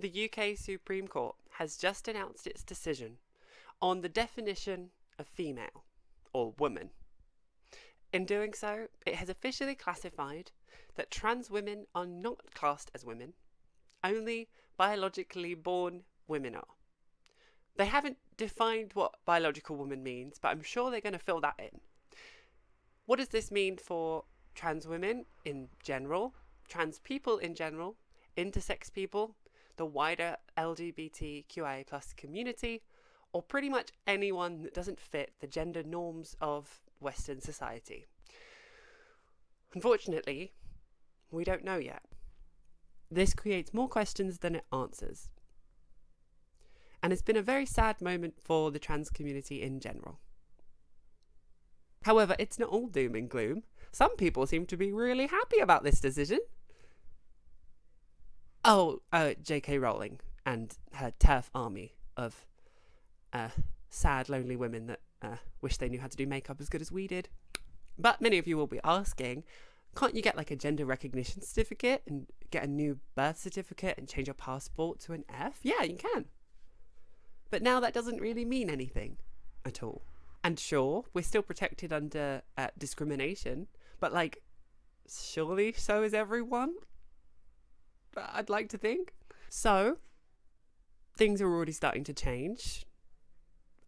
The UK Supreme Court has just announced its decision on the definition of female, or woman. In doing so, it has officially classified that trans women are not classed as women, only biologically born women are. They haven't defined what biological woman means, but I'm sure they're going to fill that in. What does this mean for trans women in general, trans people in general, intersex people, the wider lgbtqia plus community, or pretty much anyone that doesn't fit the gender norms of Western society? Unfortunately, we don't know yet. This creates more questions than it answers. And it's been a very sad moment for the trans community in general. However, it's not all doom and gloom. Some people seem to be really happy about this decision. JK Rowling and her TERF army of sad, lonely women that wish they knew how to do makeup as good as we did. But many of you will be asking, can't you get like a gender recognition certificate and get a new birth certificate and change your passport to an F? Yeah, you can. But now that doesn't really mean anything at all. And sure, we're still protected under discrimination, but like, surely so is everyone? I'd like to think. So, things are already starting to change.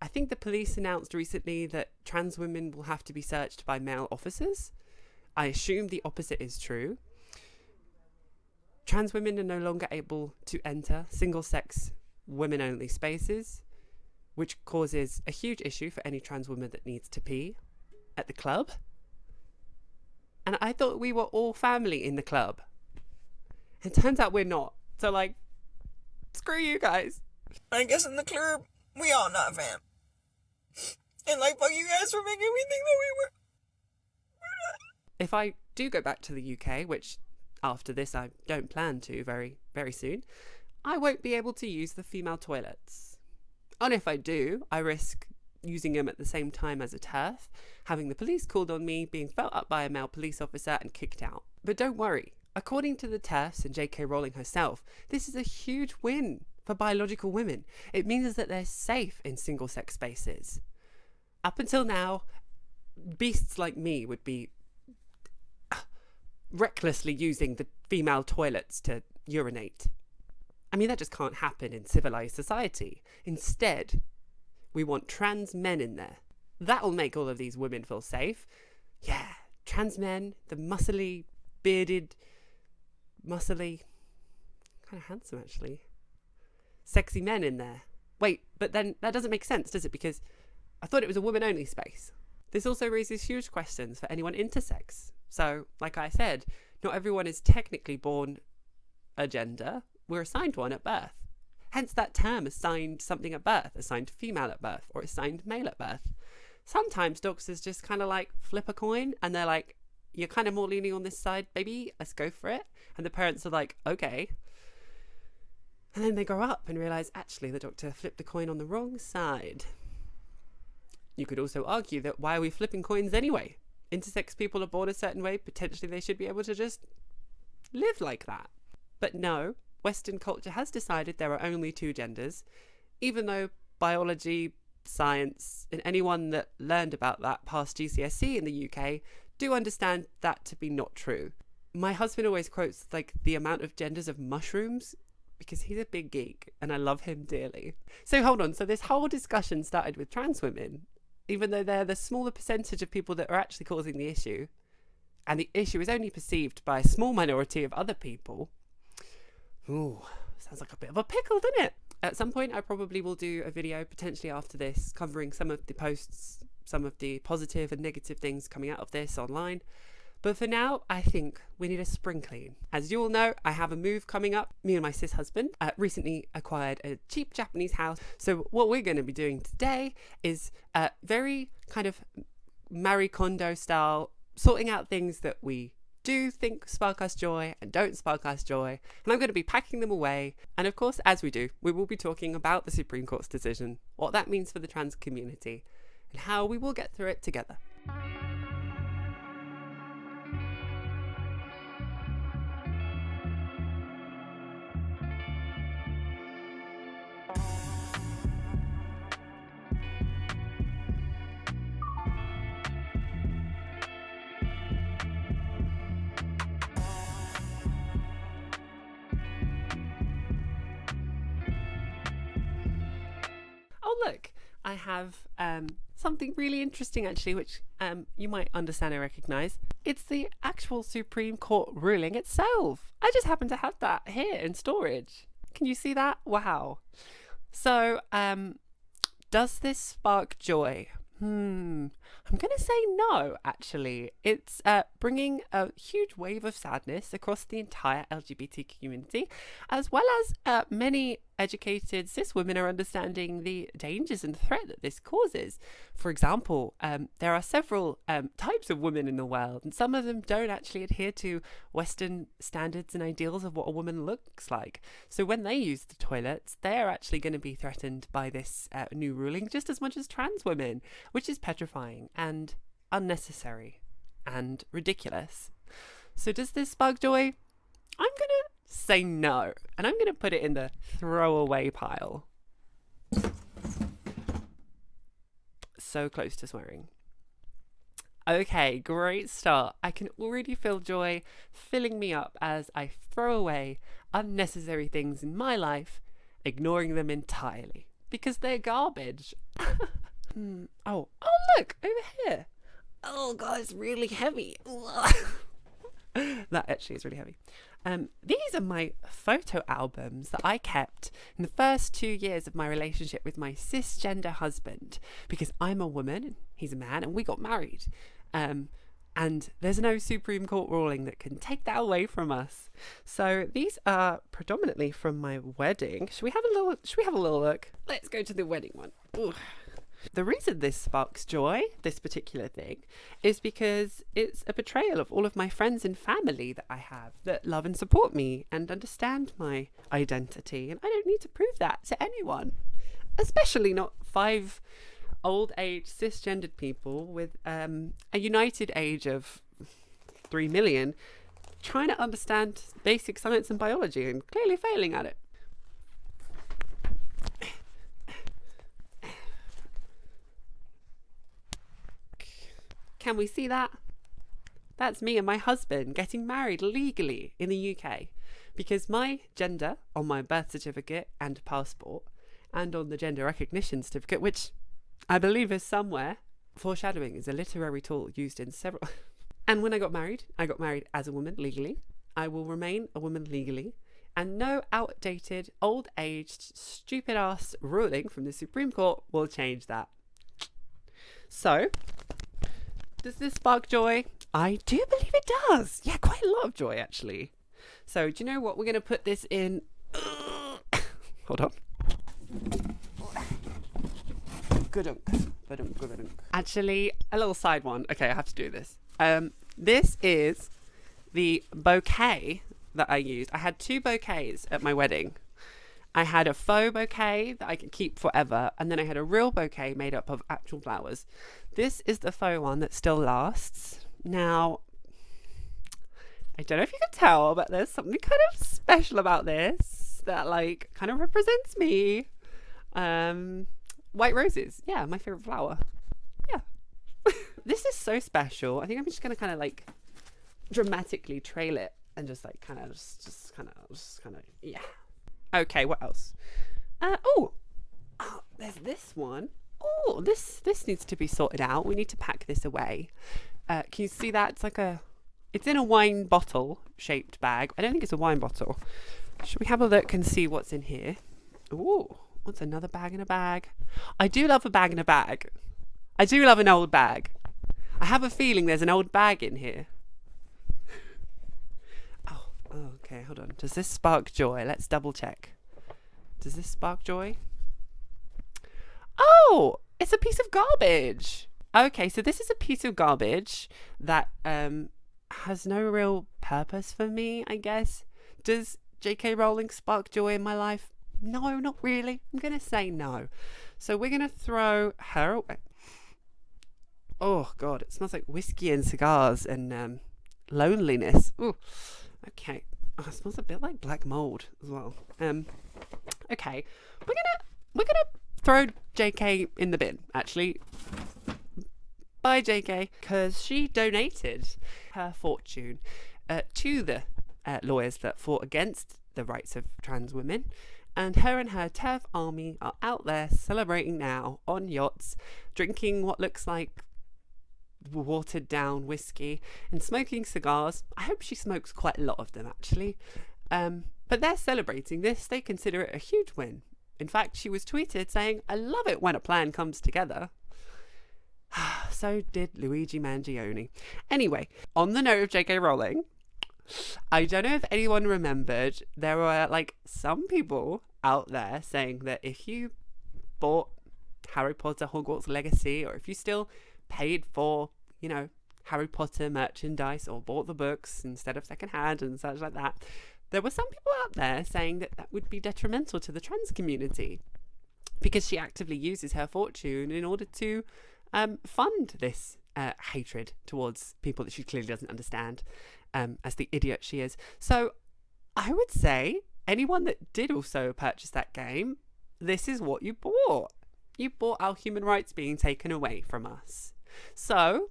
I think the police announced recently that trans women will have to be searched by male officers. I assume the opposite is true. Trans women are no longer able to enter single-sex, women-only spaces, which causes a huge issue for any trans woman that needs to pee at the club. And I thought we were all family in the club. It turns out we're not. So, like, screw you guys. I guess in the club, we all not fam. And, like, fuck you guys for making me think that we were not. If I do go back to the UK, which after this I don't plan to very, very soon, I won't be able to use the female toilets. And if I do, I risk using them at the same time as a TERF, having the police called on me, being felt up by a male police officer and kicked out. But don't worry, according to the TERFs and JK Rowling herself, this is a huge win for biological women. It means that they're safe in single-sex spaces. Up until now, beasts like me would be recklessly using the female toilets to urinate. I mean, that just can't happen in civilized society. Instead, we want trans men in there. That'll make all of these women feel safe. Yeah, trans men, the muscly, bearded, kind of handsome actually, sexy men in there. Wait, but then that doesn't make sense, does it? Because I thought it was a woman-only space. This also raises huge questions for anyone intersex. So, like I said, not everyone is technically born a gender. We're assigned one at birth. Hence that term, assigned something at birth, assigned female at birth, or assigned male at birth. Sometimes doctors just kind of like flip a coin and they're like, you're kind of more leaning on this side, baby, let's go for it. And the parents are like, okay. And then they grow up and realise, actually, the doctor flipped the coin on the wrong side. You could also argue that why are we flipping coins anyway? Intersex people are born a certain way, potentially they should be able to just live like that. But no, Western culture has decided there are only two genders, even though biology, science, and anyone that learned about that past GCSE in the UK do understand that to be not true. My husband always quotes like the amount of genders of mushrooms because he's a big geek and I love him dearly. So hold on, so this whole discussion started with trans women, even though they're the smaller percentage of people that are actually causing the issue, and the issue is only perceived by a small minority of other people. Ooh, sounds like a bit of a pickle, doesn't it? At some point I probably will do a video, potentially after this, covering some of the posts, some of the positive and negative things coming out of this online. But for now, I think we need a spring clean. As you all know, I have a move coming up. Me and my cis husband recently acquired a cheap Japanese house. So what we're going to be doing today is very kind of Marie Kondo style, sorting out things that we do think spark us joy and don't spark us joy. And I'm going to be packing them away. And of course, as we do, we will be talking about the Supreme Court's decision, what that means for the trans community, and how we will get through it together. Oh, look, I have something really interesting actually, which you might understand and recognise. It's the actual Supreme Court ruling itself. I just happen to have that here in storage. Can you see that? Wow. So, does this spark joy? I'm going to say no, actually. It's bringing a huge wave of sadness across the entire LGBT community, as well as many educated cis women are understanding the dangers and threat that this causes. For example, there are several types of women in the world, and some of them don't actually adhere to Western standards and ideals of what a woman looks like. So when they use the toilets, they're actually going to be threatened by this new ruling just as much as trans women, which is petrifying and unnecessary and ridiculous. So does this spark joy? I'm going to say no, and I'm going to put it in the throwaway pile. So close to swearing. Okay, great start. I can already feel joy filling me up as I throw away unnecessary things in my life, ignoring them entirely because they're garbage. Oh, look, over here. Oh god, it's really heavy. That actually is really heavy. These are my photo albums that I kept in the first 2 years of my relationship with my cisgender husband, because I'm a woman and he's a man, and we got married. And there's no Supreme Court ruling that can take that away from us. So these are predominantly from my wedding. Should we have a little look? Let's go to the wedding one. Ooh. The reason this sparks joy, this particular thing, is because it's a portrayal of all of my friends and family that I have that love and support me and understand my identity. And I don't need to prove that to anyone, especially not 5 old age cisgendered people with a united age of 3 million trying to understand basic science and biology and clearly failing at it. Can we see that? That's me and my husband getting married legally in the UK, because my gender on my birth certificate and passport and on the gender recognition certificate, which I believe is somewhere, foreshadowing is a literary tool used in several... And when I got married as a woman legally. I will remain a woman legally, and no outdated, old-aged, stupid-ass ruling from the Supreme Court will change that. So... does this spark joy? I do believe it does. Yeah, quite a lot of joy, actually. So, do you know what? We're going to put this in... Hold on. Actually, a little side one. Okay, I have to do this. This is the bouquet that I used. I had 2 bouquets at my wedding. I had a faux bouquet that I could keep forever, and then I had a real bouquet made up of actual flowers. This is the faux one that still lasts. Now, I don't know if you can tell, but there's something kind of special about this that, like, kind of represents me. White roses. Yeah, my favourite flower. Yeah. This is so special. I think I'm just going to kind of, like, dramatically trail it and just, like, kind of, yeah. Okay, what else? There's this one. Oh, this needs to be sorted out. We need to pack this away. Can you see that? It's in a wine bottle shaped bag. I don't think it's a wine bottle. Should we have a look and see what's in here? Ooh, what's another bag in a bag? I do love a bag in a bag. I do love an old bag. I have a feeling there's an old bag in here. Oh, okay, hold on. Does this spark joy? Let's double check. Does this spark joy? Oh, it's a piece of garbage. Okay, so this is a piece of garbage that has no real purpose for me, I guess. Does JK Rowling spark joy in my life? No, not really. I'm going to say no. So we're going to throw her away. Oh, God, it smells like whiskey and cigars and loneliness. Ooh. Okay. Oh, it smells a bit like black mold as well. Okay. We're gonna throw JK in the bin, actually. Bye, JK, because she donated her fortune to the lawyers that fought against the rights of trans women, And her TERF army are out there celebrating now on yachts, drinking what looks like watered down whiskey and smoking cigars. I hope she smokes quite a lot of them, actually. But they're celebrating this. They consider it a huge win. In fact, she was tweeted saying, "I love it when a plan comes together." So did Luigi Mangione. Anyway, on the note of JK Rowling, I don't know if anyone remembered, there were like some people out there saying that if you bought Harry Potter Hogwarts Legacy, or if you still paid for, you know, Harry Potter merchandise or bought the books instead of secondhand and such like that, there were some people out there saying that that would be detrimental to the trans community because she actively uses her fortune in order to fund this hatred towards people that she clearly doesn't understand, as the idiot she is. So I would say anyone that did also purchase that game, this is what you bought. You bought our human rights being taken away from us. So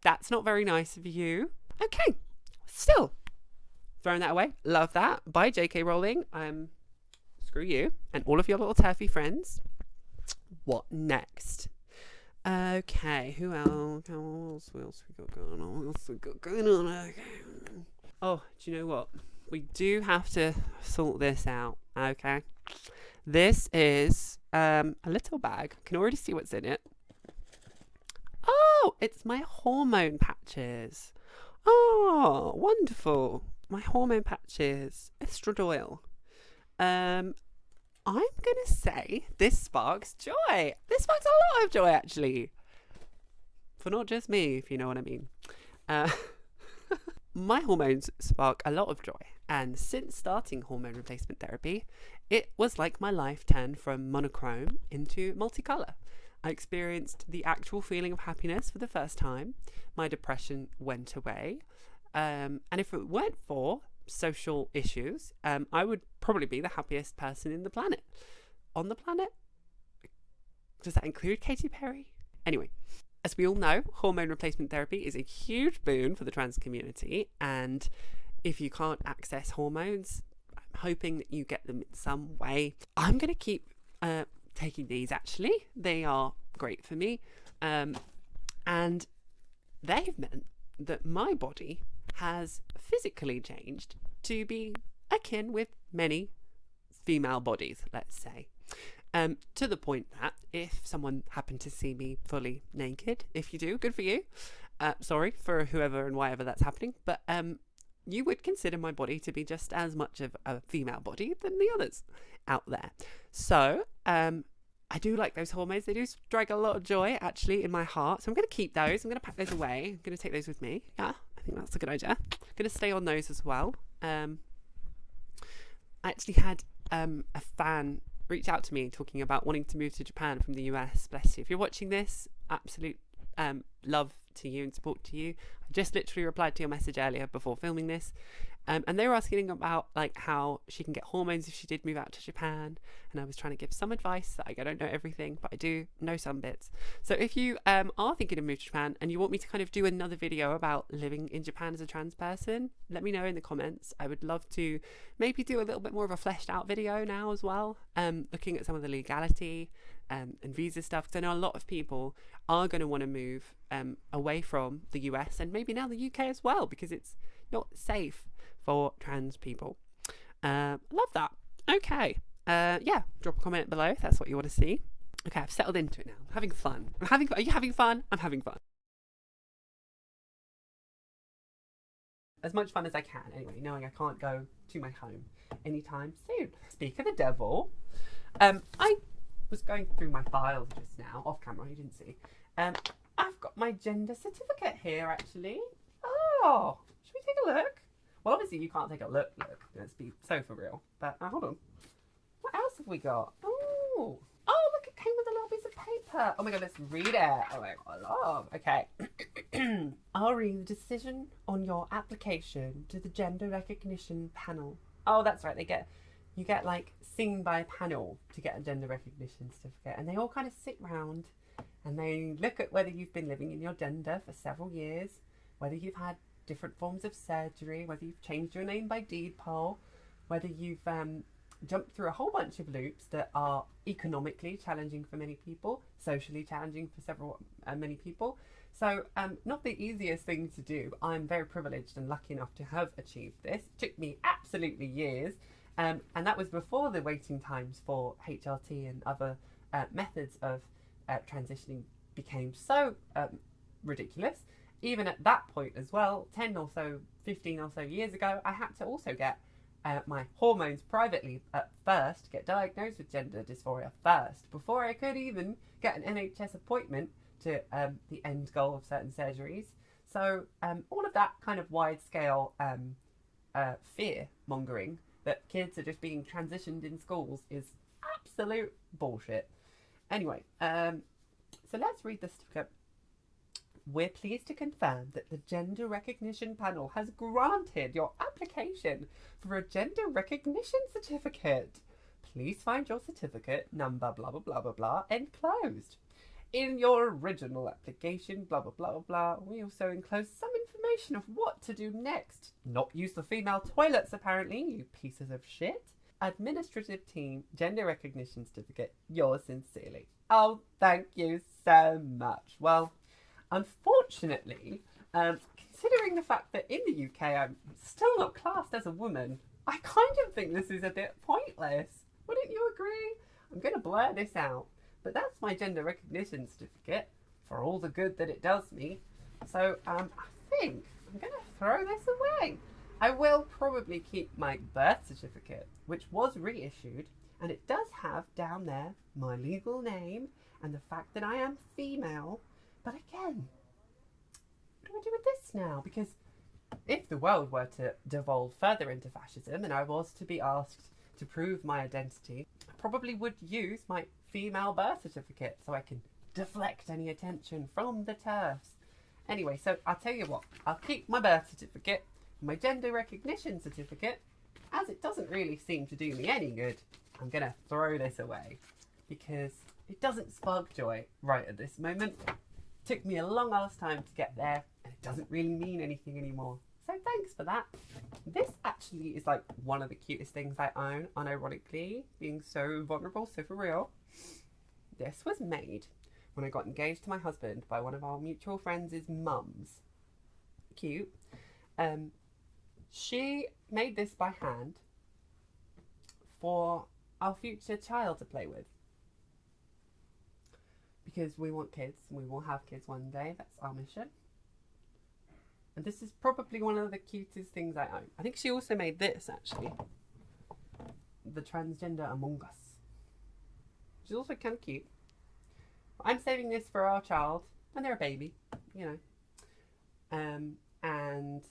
that's not very nice of you. Okay, still throwing that away. Love that. Bye, JK Rowling. Screw you and all of your little turfy friends. What next? Okay, who else? What else we got going on? Okay. Oh, do you know what? We do have to sort this out. Okay. This is a little bag. I can already see what's in it. Oh, it's my hormone patches. Oh, wonderful. My hormone patches. Estradiol. I'm going to say this sparks joy. This sparks a lot of joy, actually. For not just me, if you know what I mean. My hormones spark a lot of joy. And since starting hormone replacement therapy, it was like my life turned from monochrome into multicolour. I experienced the actual feeling of happiness for the first time. My depression went away. And if it weren't for social issues, I would probably be the happiest person on the planet. Does that include Katy Perry? Anyway, as we all know, hormone replacement therapy is a huge boon for the trans community, and if you can't access hormones, I'm hoping that you get them in some way. I'm going to keep taking these, actually. They are great for me, and they've meant that my body has physically changed to be akin with many female bodies, let's say. To the point that if someone happened to see me fully naked, if you do, good for you. Sorry for whoever and whatever that's happening, but you would consider my body to be just as much of a female body than the others out there. So I do like those hormones. They do strike a lot of joy, actually, in my heart. So I'm going to keep those. I'm going to pack those away. I'm going to take those with me. Yeah, I think that's a good idea. I'm going to stay on those as well. I actually had a fan reach out to me talking about wanting to move to Japan from the US. Bless you. If you're watching this, absolute love to you and support to you. I just literally replied to your message earlier before filming this. And they were asking about like how she can get hormones if she did move out to Japan, and I was trying to give some advice. I don't know everything, but I do know some bits. So if you are thinking of moving to Japan and you want me to kind of do another video about living in Japan as a trans person, let me know in the comments. I would love to maybe do a little bit more of a fleshed out video now as well, looking at some of the legality and visa stuff, because I know a lot of people are going to want to move away from the US and maybe now the UK as well, because it's not safe for trans people. Love that. Okay. Yeah, drop a comment below if that's what you want to see. Okay, I've settled into it now. I'm having fun. Are you having fun? I'm having fun. As much fun as I can, anyway, knowing I can't go to my home anytime soon. Speak of the devil, I was going through my files just now, off camera, you didn't see. I've got my gender certificate here, actually. Oh, should we take a look? Well, obviously you can't take a look. Let's be so for real. But hold on. What else have we got? Oh, look, it came with a little piece of paper. Oh my god, let's read it. Oh my god, love. Okay. I'll read the decision on your application to the gender recognition panel. Oh, that's right. You get like seen by a panel to get a gender recognition certificate, and they all kind of sit round and they look at whether you've been living in your gender for several years, whether you've had different forms of surgery, whether you've changed your name by deed poll, whether you've jumped through a whole bunch of loops that are economically challenging for many people, socially challenging for many people. So not the easiest thing to do. I'm very privileged and lucky enough to have achieved this. It took me absolutely years. And that was before the waiting times for HRT and other methods of transitioning became so ridiculous. Even at that point as well, 10 or so, 15 or so years ago, I had to also get my hormones privately at first, get diagnosed with gender dysphoria first, before I could even get an NHS appointment to the end goal of certain surgeries. So all of that kind of wide-scale fear mongering that kids are just being transitioned in schools is absolute bullshit. Anyway, so let's read the certificate. We're pleased to confirm that the Gender Recognition Panel has granted your application for a Gender Recognition Certificate. Please find your certificate number blah blah blah blah blah enclosed. In your original application, blah blah blah blah blah, we also enclosed some information of what to do next. Not use the female toilets, apparently, you pieces of shit. Administrative team, Gender Recognition Certificate, yours sincerely. Oh, thank you so much. Well, unfortunately, considering the fact that in the UK I'm still not classed as a woman, I kind of think this is a bit pointless. Wouldn't you agree? I'm going to blur this out. But that's my gender recognition certificate for all the good that it does me. So I think I'm going to throw this away. I will probably keep my birth certificate, which was reissued, and it does have down there my legal name and the fact that I am female. But again, what do I do with this now? Because if the world were to devolve further into fascism and I was to be asked to prove my identity, I probably would use my female birth certificate so I can deflect any attention from the TERFs. Anyway, so I'll tell you what, I'll keep my birth certificate, my gender recognition certificate, as it doesn't really seem to do me any good. I'm going to throw this away because it doesn't spark joy right at this moment. It took me a long ass time to get there and it doesn't really mean anything anymore. So thanks for that. This actually is like one of the cutest things I own, unironically, being so vulnerable, so for real. This was made when I got engaged to my husband by one of our mutual friends' mums. Cute. She made this by hand for our future child to play with. Because we want kids, we will have kids one day, that's our mission. And this is probably one of the cutest things I own. I think she also made this, actually. The Transgender Among Us. Which is also kind of cute. I'm saving this for our child, and they're a baby, you know. And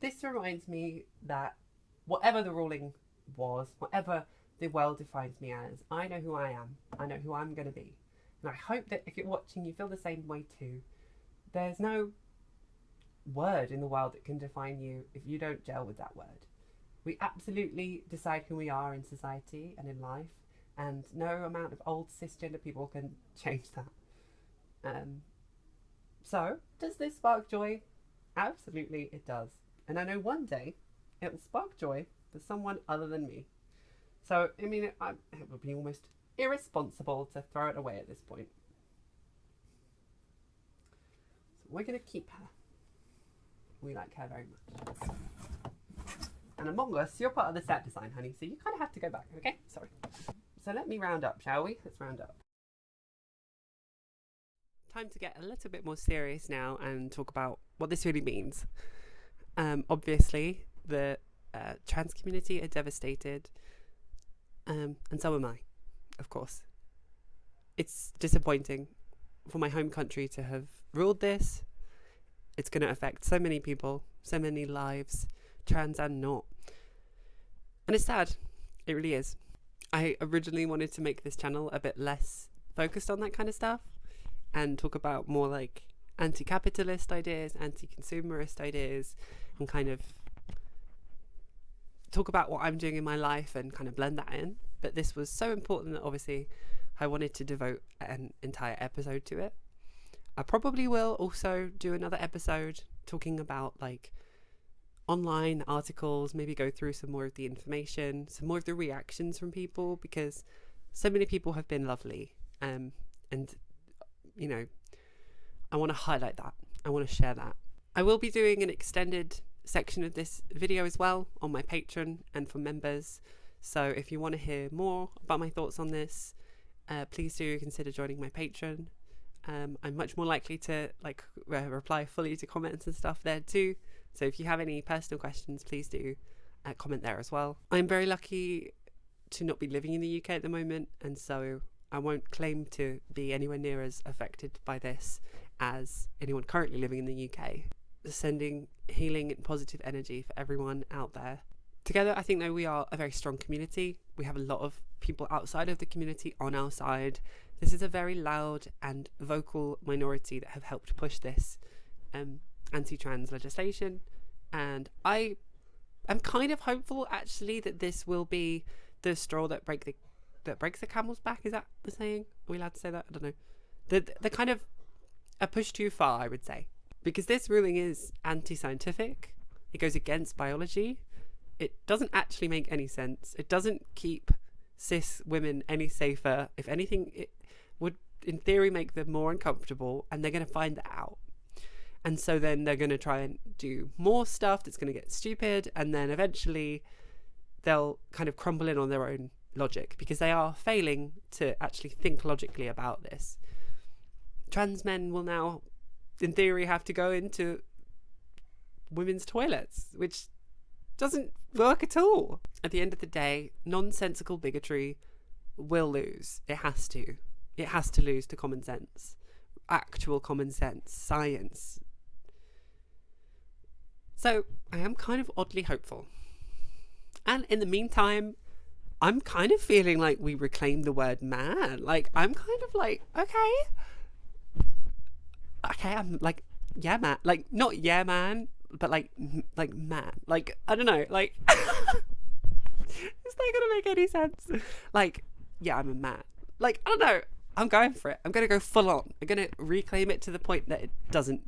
this reminds me that whatever the ruling was, whatever the world defines me as, I know who I am. I know who I'm going to be. And I hope that if you're watching, you feel the same way too. There's no word in the world that can define you if you don't gel with that word. We absolutely decide who we are in society and in life, and no amount of old cisgender people can change that. So, does this spark joy? Absolutely it does. And I know one day it will spark joy for someone other than me. So, I mean, it would be almost irresponsible to throw it away at this point. So we're going to keep her. We like her very much. And Among Us, you're part of the set design, honey, so you kind of have to go back, okay? Sorry. So let me round up, shall we? Let's round up. Time to get a little bit more serious now and talk about what this really means. Obviously, the trans community are devastated, and so am I, of course. It's disappointing for my home country to have ruled this. It's going to affect so many people, so many lives, trans and not. And it's sad. It really is. I originally wanted to make this channel a bit less focused on that kind of stuff and talk about more like anti-capitalist ideas, anti-consumerist ideas, and kind of talk about what I'm doing in my life and kind of blend that in. But this was so important that obviously I wanted to devote an entire episode to it. I probably will also do another episode talking about like online articles, maybe go through some more of the information, some more of the reactions from people, because so many people have been lovely. And, you know, I want to highlight that. I want to share that. I will be doing an extended section of this video as well on my Patreon and for members. So if you want to hear more about my thoughts on this, please do consider joining my Patreon. I'm much more likely to reply fully to comments and stuff there too. So if you have any personal questions, please do comment there as well. I'm very lucky to not be living in the UK at the moment, and so I won't claim to be anywhere near as affected by this as anyone currently living in the UK. Sending healing and positive energy for everyone out there. Together, I think that we are a very strong community. We have a lot of people outside of the community on our side. This is a very loud and vocal minority that have helped push this anti-trans legislation, and I am kind of hopeful actually that this will be the straw that breaks the camel's back. Is that the saying? Are we allowed to say that? I don't know. The kind of a push too far, I would say, because this ruling is anti-scientific. It goes against biology. It doesn't actually make any sense. It doesn't keep cis women any safer. If anything, it would in theory make them more uncomfortable, and they're going to find that out. And so then they're going to try and do more stuff that's going to get stupid, and then eventually they'll kind of crumble in on their own logic, because they are failing to actually think logically about this. Trans men will now, in theory, have to go into women's toilets, which doesn't work at all. At the end of the day, nonsensical bigotry will lose. It has to. It has to lose to common sense. Actual common sense. Science. So I am kind of oddly hopeful. And in the meantime, I'm kind of feeling like we reclaim the word man. Like, I'm kind of like, okay, I'm like, yeah, man. Like, not yeah, man, but like man. Like, I don't know. Like, it's not gonna make any sense. Like, yeah, I'm a man. Like, I don't know. I'm going for it. I'm gonna go full on. I'm gonna reclaim it to the point that it doesn't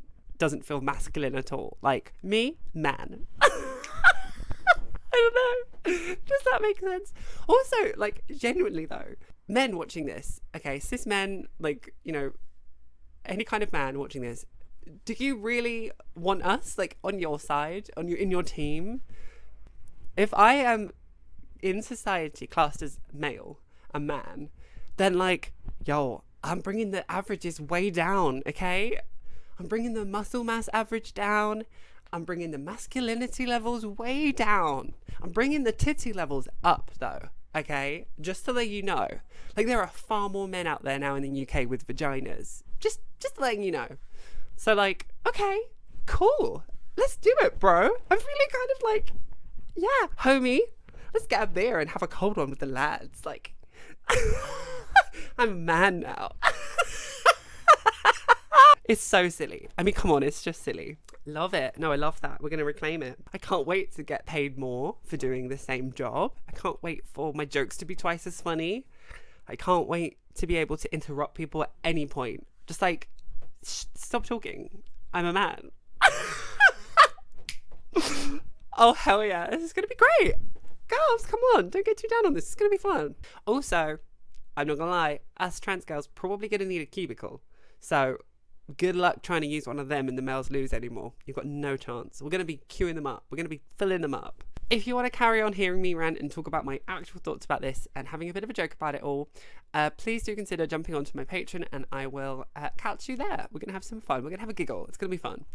feel masculine at all. Like, me, man. I don't know. Does that make sense? Also, like, genuinely though, men watching this, okay, cis men, like, you know, any kind of man watching this, do you really want us, like, on your side, in your team? If I am in society classed as male, a man, then, like, yo, I'm bringing the averages way down, okay? I'm bringing the muscle mass average down. I'm bringing the masculinity levels way down. I'm bringing the titty levels up, though, okay? Just so that you know. Like, there are far more men out there now in the UK with vaginas. Just letting you know. So, like, okay, cool. Let's do it, bro. I'm really kind of like, yeah, homie, let's get a beer and have a cold one with the lads. Like, I'm a man now. It's so silly. I mean, come on, it's just silly. Love it. No, I love that. We're going to reclaim it. I can't wait to get paid more for doing the same job. I can't wait for my jokes to be twice as funny. I can't wait to be able to interrupt people at any point. Just like, stop talking. I'm a man. Oh, hell yeah. This is going to be great. Girls, come on. Don't get too down on this. It's going to be fun. Also, I'm not going to lie, us trans girls probably going to need a cubicle. So good luck trying to use one of them in the males lose anymore. You've got no chance. We're going to be queuing them up. We're going to be filling them up. If you want to carry on hearing me rant and talk about my actual thoughts about this and having a bit of a joke about it all, please do consider jumping onto my Patreon, and I will catch you there. We're going to have some fun. We're going to have a giggle. It's going to be fun.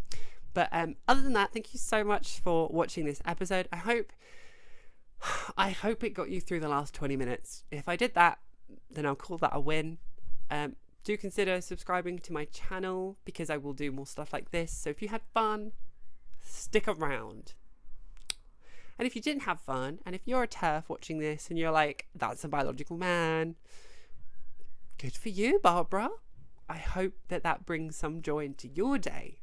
But other than that, thank you so much for watching this episode. I hope it got you through the last 20 minutes. If I did that, then I'll call that a win. Do consider subscribing to my channel, because I will do more stuff like this. So if you had fun, stick around. And if you didn't have fun, and if you're a TERF watching this and you're like, that's a biological man, good for you, Barbara. I hope that brings some joy into your day.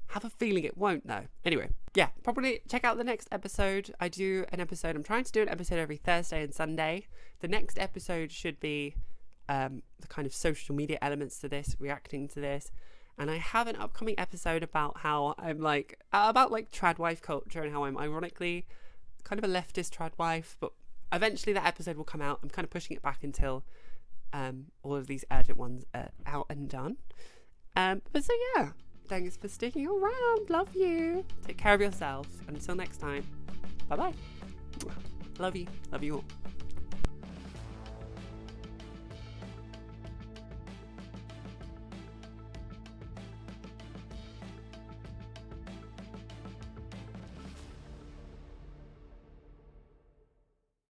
Have a feeling it won't, though. Anyway, yeah, probably check out the next episode. I'm trying to do an episode every Thursday and Sunday. The next episode should be the kind of social media elements to this, reacting to this. And I have an upcoming episode about how I'm like, about like trad wife culture and how I'm ironically kind of a leftist trad wife, but eventually that episode will come out. I'm kind of pushing it back until all of these urgent ones are out and done. But so yeah, thanks for sticking around. Love you. Take care of yourself. And until next time, bye bye. Love you. Love you all.